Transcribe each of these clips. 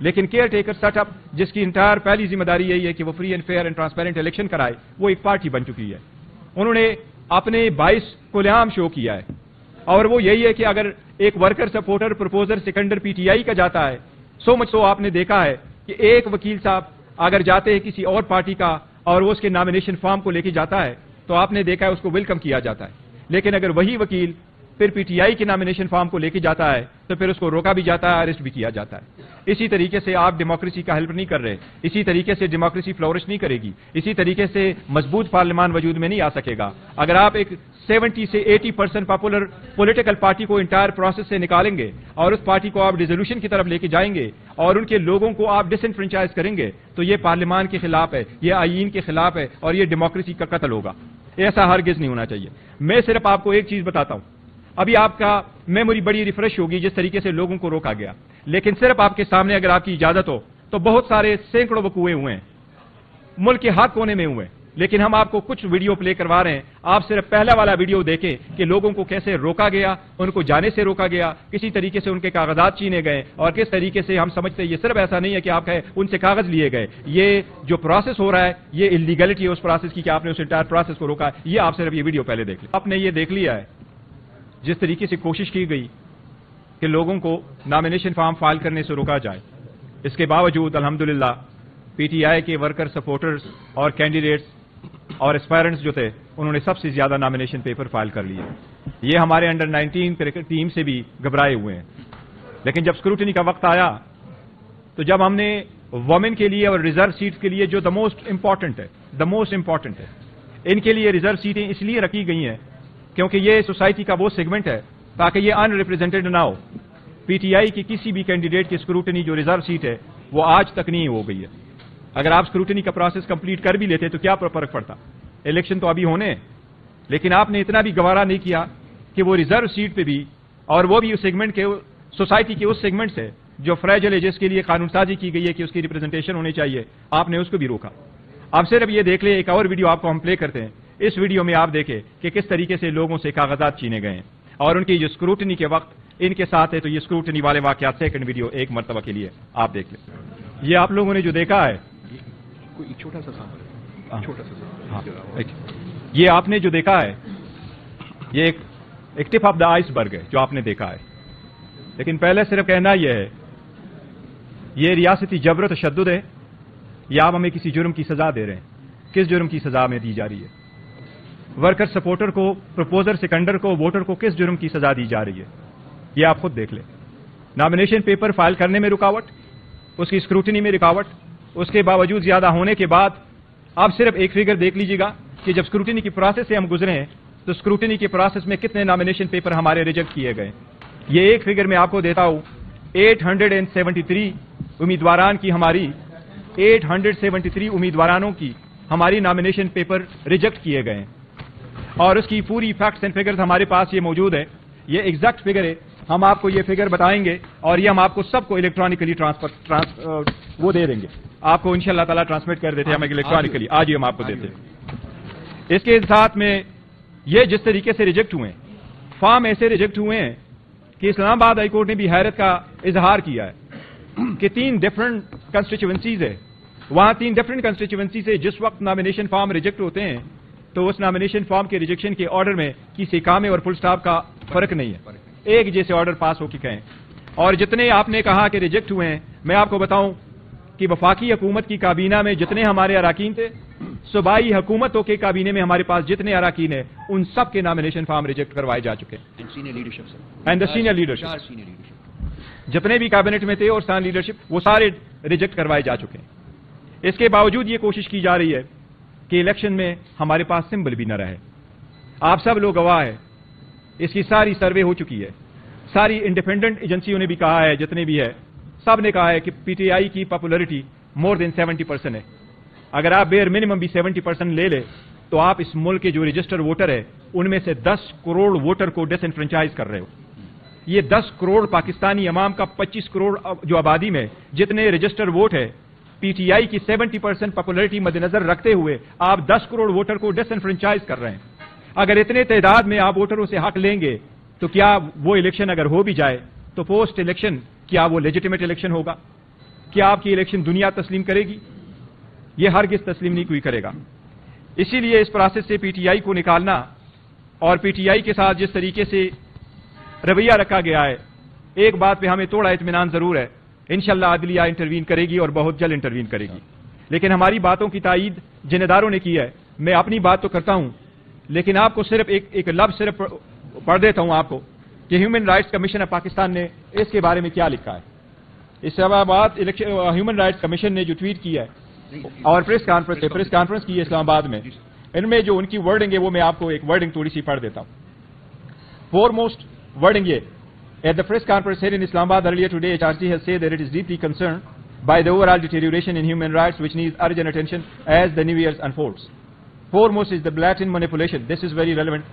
لیکن care taker set up جس کی انٹائر پہلی ذمہ داری یہی ہے کہ وہ free and fair and transparent election کرائے، وہ ایک پارٹی بن چکی ہے. انہوں نے اپنے 22 کو لیام شو کیا ہے، اور وہ یہی ہے کہ اگر ایک worker supporter proposer seconder P T I کا جاتا ہے، سو مچ سو آپ نے دیکھا ہے کہ ایک وکیل صاحب اگر جاتے ہیں کسی اور پارٹی کا اور وہ اس کے نامینیشن فارم کو لے کے جاتا ہے تو آپ نے دیکھا ہے اس کو ویلکم کیا جاتا ہے. لیکن اگر وہی وکیل پھر پی ٹی آئی کے نامینیشن فارم کو لے کے جاتا ہے تو پھر اس کو روکا بھی جاتا ہے، اریسٹ بھی کیا جاتا ہے. اسی طریقے سے آپ ڈیموکریسی کا ہیلپ نہیں کر رہے، اسی طریقے سے ڈیموکریسی فلورش نہیں کرے گی، اسی طریقے سے مضبوط پارلیمان وجود میں نہیں آ سکے گا. اگر آپ ایک 70 سے 80% پاپولر پولیٹیکل پارٹی کو انٹائر پروسیس سے نکالیں گے اور اس پارٹی کو آپ ڈیزولوشن کی طرف لے کے جائیں گے اور ان کے لوگوں کو آپ ڈس انفرنچائز کریں گے تو یہ پارلیمان کے خلاف ہے، یہ آئین کے خلاف ہے اور یہ ڈیموکریسی کا قتل ہوگا. ایسا ہرگز نہیں ہونا چاہیے. میں صرف آپ کو ایک چیز بتاتا ہوں، ابھی آپ کا میموری بڑی ریفریش ہوگی جس طریقے سے لوگوں کو روکا گیا، لیکن صرف آپ کے سامنے اگر آپ کی اجازت ہو تو بہت سارے سینکڑوں وقوعے ہوئے ہیں، ملک کے ہر کونے میں ہوئے ہیں، لیکن ہم آپ کو کچھ ویڈیو پلے کروا رہے ہیں. آپ صرف پہلا والا ویڈیو دیکھیں کہ لوگوں کو کیسے روکا گیا، ان کو جانے سے روکا گیا، کسی طریقے سے ان کے کاغذات چھینے گئے، اور کس طریقے سے ہم سمجھتے ہیں یہ صرف ایسا نہیں ہے کہ آپ کہیں ان سے کاغذ لیے گئے، یہ جو پروسیس ہو رہا ہے یہ اللیگلٹی ہے اس پروسیس کی کہ آپ نے اس انٹائر پروسیس کو روکا ہے. یہ آپ صرف یہ ویڈیو پہلے دیکھ لیں. آپ نے یہ دیکھ لیا ہے جس طریقے سے کوشش کی گئی کہ لوگوں کو نامینیشن فارم فائل کرنے سے روکا جائے. اس کے باوجود الحمدللہ پی ٹی آئی کے ورکر سپورٹرز اور کینڈیڈیٹس اور اسپائرنٹس جو تھے انہوں نے سب سے زیادہ نامینیشن پیپر فائل کر لیے. یہ ہمارے انڈر 19 کرکٹ ٹیم سے بھی گھبرائے ہوئے ہیں. لیکن جب اسکروٹنی کا وقت آیا تو جب ہم نے وومن کے لیے اور ریزرو سیٹس کے لیے جو دا موسٹ امپورٹنٹ ہے ان کے لیے ریزرو سیٹیں اس لیے رکھی گئی ہیں کیونکہ یہ سوسائٹی کا وہ سیگمنٹ ہے تاکہ یہ ان ریپرزینٹڈ نہ ہو. پی ٹی آئی کی کسی بھی کینڈیڈیٹ کی اسکروٹنی جو ریزرو سیٹ ہے وہ آج تک نہیں ہو گئی ہے. اگر آپ اسکروٹنی کا پروسیس کمپلیٹ کر بھی لیتے تو کیا فرق پڑتا، الیکشن تو ابھی ہونے ہیں. لیکن آپ نے اتنا بھی گوارا نہیں کیا کہ وہ ریزرو سیٹ پہ بھی، اور وہ بھی اس سیگمنٹ کے سوسائٹی کے اس سیگمنٹ سے جو فریجل ہے، جس کے لیے قانون سازی کی گئی ہے کہ اس کی ریپرزنٹیشن ہونی چاہیے، آپ نے اس کو بھی روکا. آپ صرف یہ دیکھ لیں، ایک اور ویڈیو آپ کو ہم پلے کرتے ہیں. اس ویڈیو میں آپ دیکھیں کہ کس طریقے سے لوگوں سے کاغذات چھینے گئے ہیں اور ان کی جو اسکروٹنی کے وقت ان کے ساتھ ہے. تو یہ اسکروٹنی والے واقعات سیکنڈ ویڈیو ایک مرتبہ کے لیے آپ دیکھ لیں. یہ آپ لوگوں نے جو دیکھا ہے چھوٹا سا یہ آپ نے جو دیکھا ہے یہ ایک ٹپ آف دا آئس برگ ہے جو آپ نے دیکھا ہے. لیکن پہلے صرف کہنا یہ ہے یہ ریاستی جبر و تشدد ہے یا آپ ہمیں کسی جرم کی سزا دے رہے ہیں. کس جرم کی سزا ہمیں دی جا رہی ہے؟ ورکر سپورٹر کو، پروپوزر سیکنڈر کو، ووٹر کو کس جرم کی سزا دی جا رہی ہے یہ آپ خود دیکھ لیں. نامینیشن پیپر فائل کرنے میں رکاوٹ، اس کی اسکروٹنی میں رکاوٹ، اس کے باوجود زیادہ ہونے کے بعد آپ صرف ایک فگر دیکھ لیجیے گا کہ جب اسکروٹنی کی پروسیس سے ہم گزرے ہیں تو اسکروٹنی کے پروسیس میں کتنے نامینیشن پیپر ہمارے ریجیکٹ کیے گئے. یہ ایک فگر میں آپ کو دیتا ہوں. 873 امیدواران کی ہماری 873 امیدوارانوں کی ہماری نامینیشن پیپر ریجیکٹ کیے گئے ہیں اور اس کی پوری فیکٹس اینڈ فگرز ہمارے پاس یہ موجود ہے. یہ ایگزیکٹ فگر ہے. ہم آپ کو یہ فگر بتائیں گے اور یہ ہم آپ کو سب کو الیکٹرانکلی وہ دے دیں گے. آپ کو انشاءاللہ تعالیٰ ٹرانسمٹ کر دیتے ہیں ہم الیکٹرانکلی، آج ہی ہم آپ کو دیتے ہیں. اس کے ساتھ میں یہ جس طریقے سے ریجیکٹ ہوئے ہیں، فارم ایسے ریجیکٹ ہوئے ہیں کہ اسلام آباد ہائی کورٹ نے بھی حیرت کا اظہار کیا ہے کہ 3 ڈفرنٹ کنسٹیچوئنسیز ہے. وہاں 3 ڈفرنٹ کنسٹیچوئنسی سے جس وقت نامینیشن فارم ریجیکٹ ہوتے ہیں تو اس نامینیشن فارم کے ریجیکشن کے آرڈر میں کسی کامے اور فل سٹاپ کا فرق نہیں ہے، ایک جیسے آرڈر پاس ہو کے کہیں. اور جتنے آپ نے کہا کہ ریجیکٹ ہوئے ہیں، میں آپ کو بتاؤں کہ وفاقی حکومت کی کابینہ میں جتنے ہمارے اراکین تھے، صوبائی حکومتوں کے کابینے میں ہمارے پاس جتنے اراکین ہیں ان سب کے نامینیشن فارم ریجیکٹ کروائے جا چکے ہیں. اینڈ دا سینئر لیڈرشپ جتنے بھی کابینٹ میں تھے اور سینئر لیڈرشپ وہ سارے ریجیکٹ کروائے جا چکے ہیں. اس کے باوجود یہ کوشش کی جا رہی ہے کہ الیکشن میں ہمارے پاس سمبل بھی نہ رہے. آپ سب لوگ گواہ ہیں، اس کی ساری سروے ہو چکی ہے. ساری انڈیپینڈنٹ ایجنسیوں نے بھی کہا ہے، جتنے بھی ہے سب نے کہا ہے کہ پی ٹی آئی کی پاپولرٹی مور دین 70% ہے. اگر آپ بیئر منیمم بھی 70% لے لے تو آپ اس ملک کے جو رجسٹر ووٹر ہے ان میں سے 10 کروڑ ووٹر کو ڈس انفرنچائز کر رہے ہو. یہ 10 کروڑ پاکستانی عوام کا 25 کروڑ جو آبادی میں جتنے رجسٹر ووٹ ہے، پی ٹی آئی کی 70% پاپولرٹی مد نظر رکھتے ہوئے آپ 10 کروڑ ووٹر کو ڈس انفرنچائز کر رہے ہیں. اگر اتنے تعداد میں آپ ووٹروں سے حق لیں گے تو کیا وہ الیکشن اگر ہو بھی جائے تو پوسٹ الیکشن کیا وہ لیجیٹیمیٹ الیکشن ہوگا؟ کیا آپ کی الیکشن دنیا تسلیم کرے گی؟ یہ ہرگز تسلیم نہیں کوئی کرے گا. اسی لیے اس پروسیس سے پی ٹی آئی کو نکالنا اور پی ٹی آئی کے ساتھ جس طریقے سے رویہ رکھا گیا ہے، ایک بات پہ ہمیں تھوڑا اطمینان ضرور ہے، انشاءاللہ عدلیہ انٹروین کرے گی اور بہت جلد انٹروین کرے گی. لیکن ہماری باتوں کی تائید جن اداروں نے کی ہے، میں اپنی بات تو کرتا ہوں لیکن آپ کو صرف ایک لفظ صرف پڑھ دیتا ہوں آپ کو کہ human rights commission of Pakistan نے اس کے بارے میں کیا لکھا ہے. اسلام آباد ہیومن رائٹس کمیشن نے جو ٹویٹ کیا ہے اور پریس کانفرنس کی ہے اسلام آباد میں، ان میں جو ان کی ورڈنگ ہے وہ میں آپ کو ایک ورڈنگ تھوڑی سی پڑھ دیتا ہوں. فور موسٹ ورڈنگ یہ: At the press conference held in Islamabad earlier today, HRC has said that it is deeply concerned by the overall deterioration in human rights which needs urgent attention as the new year unfolds. Foremost is the blatant manipulation. This is very relevant.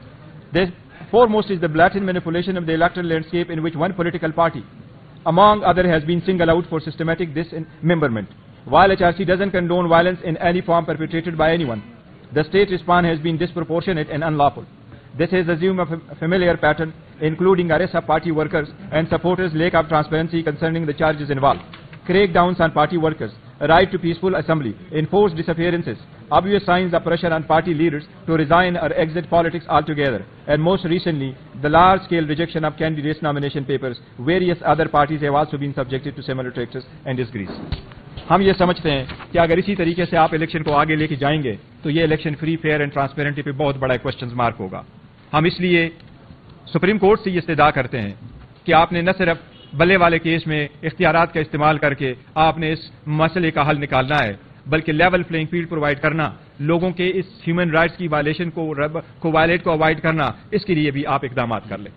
Foremost is the blatant manipulation of the electoral landscape in which one political party, among others, has been singled out for systematic dismemberment. While HRC doesn't condone violence in any form perpetrated by anyone, the state response has been disproportionate and unlawful. This has assumed a familiar pattern, including arrests of party workers and supporters, lack of transparency concerning the charges involved, crackdowns on party workers, right to peaceful assembly, enforced disappearances, obvious signs of pressure on party leaders to resign or exit politics altogether, and most recently, the large-scale rejection of candidates' nomination papers. Various other parties have also been subjected to similar practices and disgrace. ہم یہ سمجھتے ہیں کہ اگر اسی طریقے سے آپ الیکشن کو آگے لے کے جائیں گے تو یہ الیکشن فری، فیئر اینڈ ٹرانسپیرنٹی پہ بہت بڑا کوشچن مارک ہوگا. ہم اس لیے سپریم کورٹ سے یہ استدعا کرتے ہیں کہ آپ نے نہ صرف بلے والے کیس میں اختیارات کا استعمال کر کے آپ نے اس مسئلے کا حل نکالنا ہے، بلکہ لیول پلینگ فیلڈ پرووائڈ کرنا، لوگوں کے اس ہیومن رائٹس کی وائلیشن کو وائلیٹ کو اوائڈ کرنا، اس کے لیے بھی آپ اقدامات کر لیں.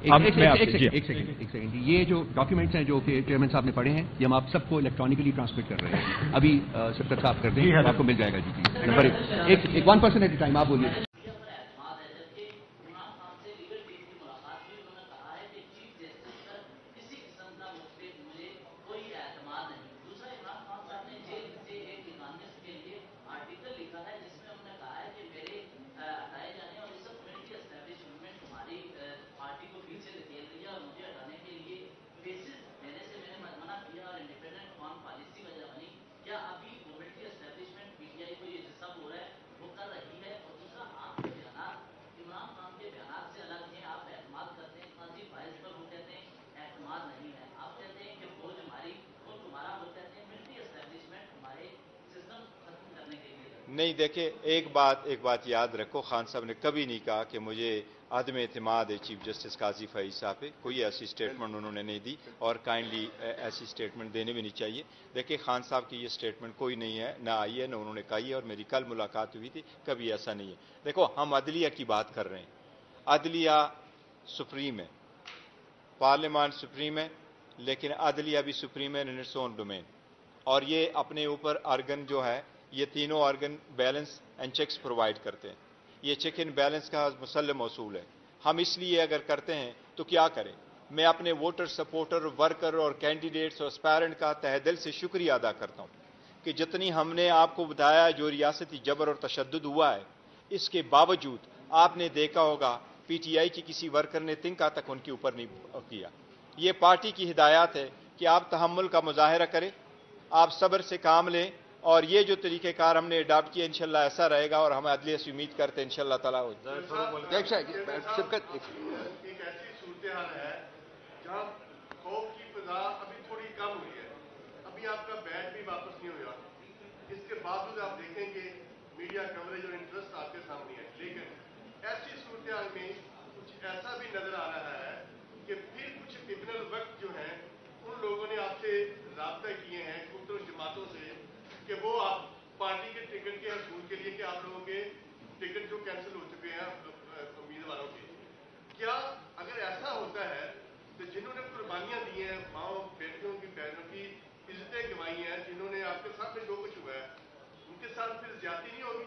ایک سیکنڈ، یہ جو ڈاکیومنٹس ہیں جو کہ چیئرمین صاحب نے پڑھے ہیں، یہ ہم آپ سب کو الیکٹرانکلی ٹرانسمٹ کر رہے ہیں. ابھی سبقت صاحب کر دیں، آپ کو مل جائے گا. جی نمبر ایک 1% ایٹ اے ٹائم آپ بولیے. نہیں دیکھیں، ایک بات یاد رکھو، خان صاحب نے کبھی نہیں کہا کہ مجھے عدم اعتماد ہے چیف جسٹس قاضی فائز صاحب پہ. کوئی ایسی سٹیٹمنٹ انہوں نے نہیں دی اور کائنڈلی ایسی سٹیٹمنٹ دینے بھی نہیں چاہیے. دیکھیں خان صاحب کی یہ سٹیٹمنٹ کوئی نہیں ہے، نہ آئی ہے، نہ انہوں نے کہی ہے، اور میری کل ملاقات ہوئی تھی، کبھی ایسا نہیں ہے. دیکھو ہم عدلیہ کی بات کر رہے ہیں، عدلیہ سپریم ہے، پارلیمان سپریم ہے، لیکن عدلیہ بھی سپریم ہے ان اٹس اون ڈومین. اور یہ اپنے اوپر آرگن جو ہے، یہ تینوں organ balance and checks provide کرتے ہیں. یہ چیک اینڈ بیلنس کا مسلم اصول ہے. ہم اس لیے اگر کرتے ہیں تو کیا کریں؟ میں اپنے ووٹر، سپورٹر، ورکر اور کینڈیڈیٹس اور اسپائرنٹ کا تہ دل سے شکریہ ادا کرتا ہوں کہ جتنی ہم نے آپ کو بتایا جو ریاستی جبر اور تشدد ہوا ہے، اس کے باوجود آپ نے دیکھا ہوگا پی ٹی آئی کی کسی ورکر نے تنکا تک ان کے اوپر نہیں کیا. یہ پارٹی کی ہدایات ہے کہ آپ تحمل کا مظاہرہ کریں، آپ صبر سے کام لیں، اور یہ جو طریقہ کار ہم نے اڈاپٹ کیا انشاءاللہ ایسا رہے گا، اور ہم عدلیہ سے امید کرتے ہیں انشاءاللہ تعالیٰ. ایک ایسی صورتحال ہے جہاں خوف کی فضا ابھی تھوڑی کم ہوئی ہے، ابھی آپ کا بیٹ بھی واپس نہیں ہوا. اس کے باوجود آپ دیکھیں گے میڈیا کوریج اور انٹرسٹ آپ کے سامنے ہے. لیکن ایسی صورتحال میں کچھ ایسا بھی نظر آ رہا ہے کہ پھر کچھ کرمنل وقت جو ہیں ان لوگوں نے آپ سے رابطہ کیے ہیں مختلف جماعتوں سے کہ وہ آپ پارٹی کے ٹکٹ کے حصول کے لیے کہ آپ لوگوں کے ٹکٹ جو کینسل ہو چکے ہیں امیدواروں کے، کیا اگر ایسا ہوتا ہے تو جنہوں نے قربانیاں دی ہیں، ماؤں بیٹیوں کی، بہنوں کی عزتیں گنوائی ہیں، جنہوں نے آپ کے ساتھ میں جو کچھ ہوا ہے، ان کے ساتھ پھر زیادتی نہیں ہوگی؟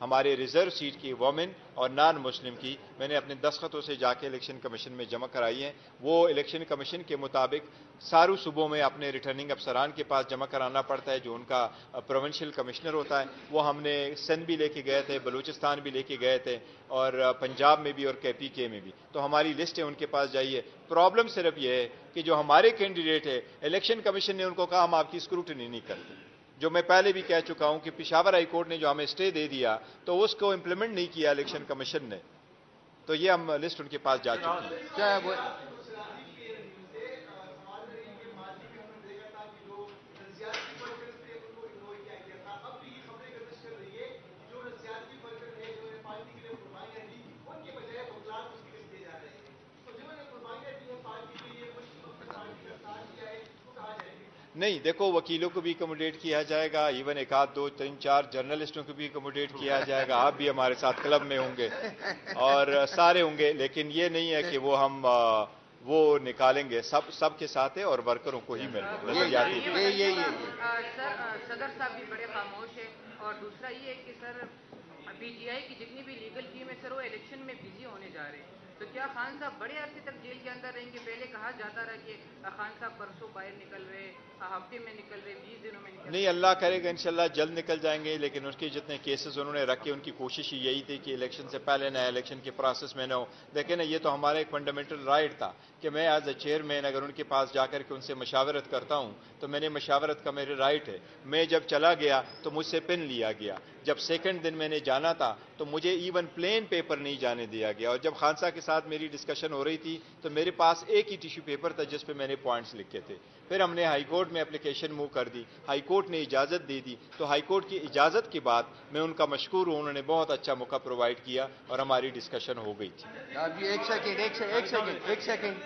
ہمارے ریزرو سیٹ کی وومن اور نان مسلم کی میں نے اپنے دستخطوں سے جا کے الیکشن کمیشن میں جمع کرائی ہیں. وہ الیکشن کمیشن کے مطابق ساروں صوبوں میں اپنے ریٹرننگ افسران کے پاس جمع کرانا پڑتا ہے جو ان کا پروونشل کمشنر ہوتا ہے. وہ ہم نے سندھ بھی لے کے گئے تھے, بلوچستان بھی لے کے گئے تھے, اور پنجاب میں بھی اور KPK میں بھی. تو ہماری لسٹ ہے, ان کے پاس جائیے. پرابلم صرف یہ ہے کہ جو ہمارے کینڈیڈیٹ ہے الیکشن کمیشن نے ان کو کہا ہم آپ کی اسکروٹنی نہیں کرتے. جو میں پہلے بھی کہہ چکا ہوں کہ پشاور ہائی کورٹ نے جو ہمیں اسٹے دے دیا تو اس کو امپلیمنٹ نہیں کیا الیکشن کمیشن نے. تو یہ ہم لسٹ ان کے پاس جا چکی ہے. نہیں, دیکھو وکیلوں کو بھی اکوموڈیٹ کیا جائے گا, ایون ایک آدھ دو تین چار جرنلسٹوں کو بھی اکوموڈیٹ کیا جائے گا. آپ بھی ہمارے ساتھ کلب میں ہوں گے اور سارے ہوں گے, لیکن یہ نہیں ہے کہ وہ ہم وہ نکالیں گے. سب کے ساتھ ہے اور ورکروں کو ہی ملیں گے. سر صدر صاحب بھی بڑے خاموش ہیں, اور دوسرا یہ ہے کہ سر PTI کی جتنی بھی لیگل ٹیم ہے سر وہ الیکشن میں بزی ہونے جا رہے ہیں. تو کیا خان صاحب بڑے عرصے تک جیل کے اندر رہیں گے؟ پہلے کہا جاتا رہا کہ خان صاحب پرسوں باہر نکل رہے, ہفتے میں نکل رہے, 20 دنوں میں نکل رہے. نہیں, اللہ کرے گا انشاءاللہ جلد نکل جائیں گے, لیکن اس کے جتنے کیسز انہوں نے رکھے ان کی کوشش ہی یہی تھی کہ الیکشن سے پہلے نہ الیکشن کے پروسیس میں نہ ہو. دیکھیں نا, یہ تو ہمارا ایک فنڈامنٹل رائٹ تھا کہ میں ایز اے چیئرمین اگر ان کے پاس جا کر کے ان سے مشاورت کرتا ہوں تو میں نے مشاورت کا میرے رائٹ ہے. میں جب چلا گیا تو مجھ سے پن لیا گیا. جب سیکنڈ دن میں نے جانا تھا تو مجھے ایون پلین پیپر نہیں جانے دیا گیا. اور جب خان صاحب کے ساتھ میری ڈسکشن ہو رہی تھی تو میرے پاس ایک ہی ٹیشو پیپر تھا جس پہ میں نے پوائنٹس لکھے تھے. پھر ہم نے ہائی کورٹ میں اپلیکیشن موو کر دی, ہائی کورٹ نے اجازت دے دی. تو ہائی کورٹ کی اجازت کے بعد میں ان کا مشکور ہوں, انہوں نے بہت اچھا موقع پرووائڈ کیا اور ہماری ڈسکشن ہو گئی تھی. ایک سیکنڈ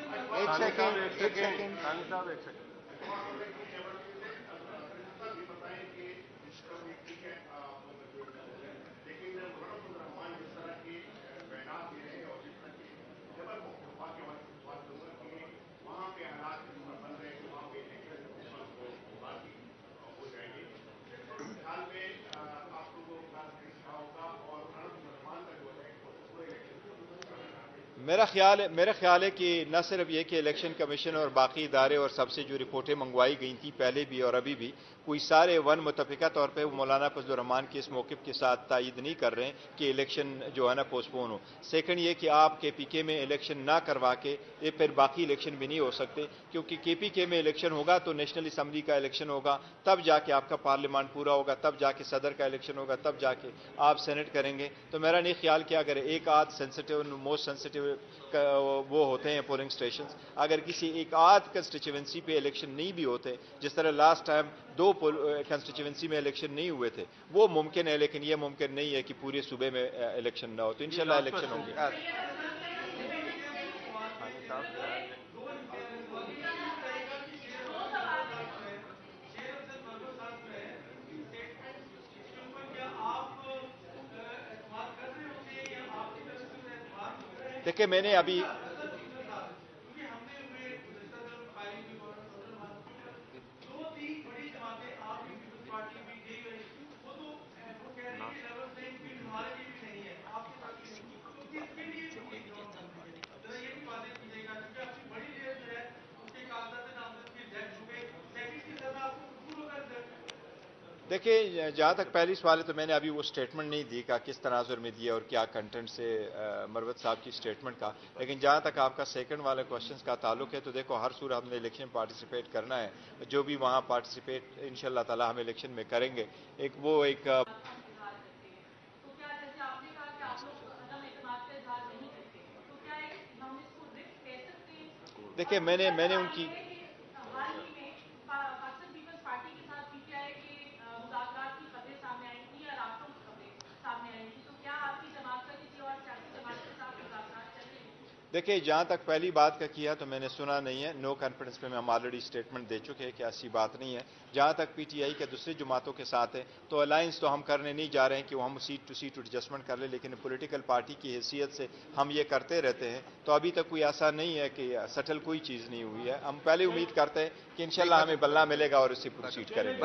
میرا خیال ہے کہ نہ صرف یہ کہ الیکشن کمیشن اور باقی ادارے اور سب سے جو رپورٹیں منگوائی گئی تھیں پہلے بھی اور ابھی بھی, کوئی سارے متفقہ طور پہ مولانا فضل الرحمان کے اس موقف کے ساتھ تائید نہیں کر رہے ہیں کہ الیکشن جو ہے نا پوسٹ پون ہو. سیکنڈ یہ کہ آپ KPK میں الیکشن نہ کروا کے یہ پھر باقی الیکشن بھی نہیں ہو سکتے, کیونکہ KPK میں الیکشن ہوگا تو نیشنل اسمبلی کا الیکشن ہوگا, تب جا کے آپ کا پارلیمان پورا ہوگا, تب جا کے صدر کا الیکشن ہوگا, تب جا کے آپ سینٹ کریں گے. تو میرا نہیں خیال کہ اگر ایک آدھ سینسٹیو موسٹ سینسٹیو وہ ہوتے ہیں پولنگ اسٹیشنز, اگر کسی ایک آدھ کنسٹیچوئنسی پہ الیکشن نہیں بھی ہوتے, جس طرح لاسٹ ٹائم 2 کنسٹیچوئنسی میں الیکشن نہیں ہوئے تھے, وہ ممکن ہے, لیکن یہ ممکن نہیں ہے کہ پورے صوبے میں الیکشن نہ ہو. تو انشاءاللہ الیکشن ہوں گے. دیکھیں میں نے ابھی دیکھیں جہاں تک پہلی سوال ہے تو میں نے ابھی وہ سٹیٹمنٹ نہیں دی کہ کس تناظر میں دیا اور کیا کنٹینٹ سے مروت صاحب کی سٹیٹمنٹ کا. لیکن جہاں تک آپ کا سیکنڈ والے کوشچنس کا تعلق ہے تو دیکھو ہر صورت ہم نے الیکشن پارٹیسپیٹ کرنا ہے, جو بھی وہاں پارٹیسپیٹ انشاءاللہ تعالی ہم الیکشن میں کریں گے. دیکھیں میں نے ان کی دیکھیں جہاں تک پہلی بات کا کیا تو میں نے سنا نہیں ہے, نو کانفیڈنس پہ ہم آلریڈی سٹیٹمنٹ دے چکے ہیں کہ ایسی بات نہیں ہے. جہاں تک PTI کے دوسری جماعتوں کے ساتھ ہے تو الائنس تو ہم کرنے نہیں جا رہے ہیں کہ وہ ہم سیٹ ٹو سیٹ ایڈجسٹمنٹ کر لیں, لیکن پولیٹیکل پارٹی کی حیثیت سے ہم یہ کرتے رہتے ہیں. تو ابھی تک کوئی ایسا نہیں ہے کہ سٹل کوئی چیز نہیں ہوئی ہے. ہم پہلے امید کرتے ہیں کہ انشاءاللہ ہمیں بلہ ملے گا اور اس سے پروسیڈ کریں گے.